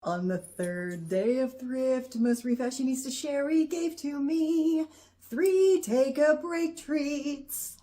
On the third day of Thriftmas, Refashionista Sheri gave to me 3 take-a-break treats.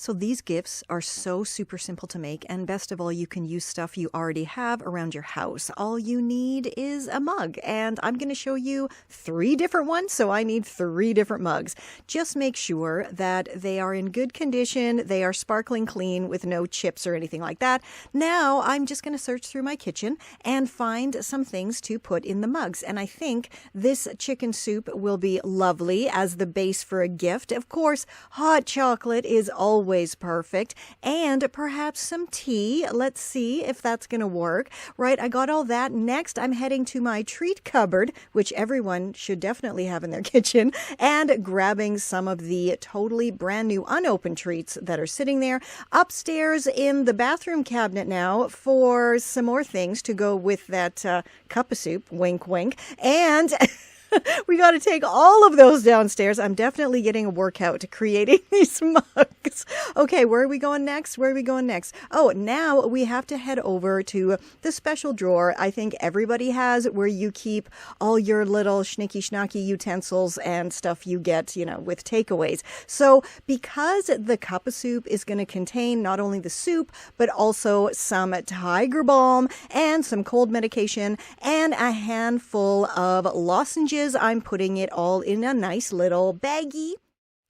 So these gifts are so super simple to make, and best of all, you can use stuff you already have around your house. All you need is a mug, and I'm going to show you 3 different ones, so I need 3 different mugs. Just make sure that they are in good condition, they are sparkling clean with no chips or anything like that. Now I'm just going to search through my kitchen and find some things to put in the mugs, and I think this chicken soup will be lovely as the base for a gift. Of course, hot chocolate is always perfect, and perhaps some tea. Let's see if that's going to work. Right, I got all that. Next, I'm heading to my treat cupboard, which everyone should definitely have in their kitchen, and grabbing some of the totally brand new unopened treats that are sitting there. Upstairs in the bathroom cabinet now for some more things to go with that cup of soup, wink wink, and we got to take all of those downstairs. I'm definitely getting a workout creating these mugs. Okay, where are we going next? Where are we going next? Oh, now we have to head over to the special drawer I think everybody has, where you keep all your little schnicky-schnacky utensils and stuff you get, with takeaways. So because the cup of soup is going to contain not only the soup, but also some tiger balm and some cold medication and a handful of lozenges, I'm putting it all in a nice little baggie.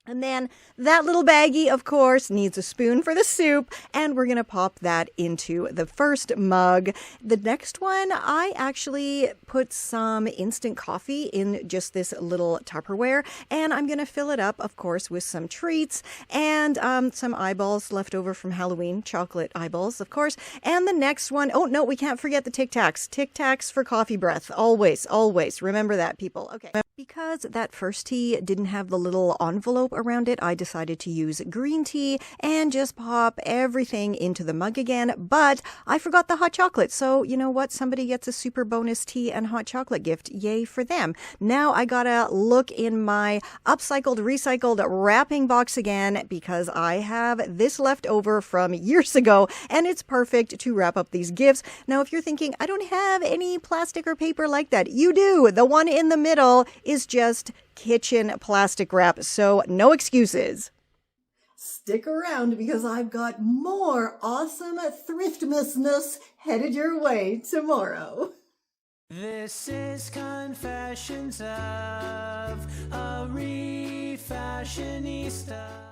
And then that little baggie, of course, needs a spoon for the soup, and we're going to pop that into the first mug. The next one, I actually put some instant coffee in just this little Tupperware, and I'm going to fill it up, of course, with some treats and some eyeballs left over from Halloween, chocolate eyeballs, of course. And the next one, oh no, we can't forget the Tic Tacs. Tic Tacs for coffee breath. Always, always. Remember that, people. Okay. Because that first tea didn't have the little envelope around it, I decided to use green tea and just pop everything into the mug again. But I forgot the hot chocolate. So you know what? Somebody gets a super bonus tea and hot chocolate gift. Yay for them. Now I gotta look in my upcycled, recycled wrapping box again because I have this left over from years ago and it's perfect to wrap up these gifts. Now, if you're thinking, I don't have any plastic or paper like that, you do. The one in the middle is just kitchen plastic wrap, so no excuses. Stick around because I've got more awesome Thriftmasness headed your way tomorrow. This is Confessions of a Refashionista.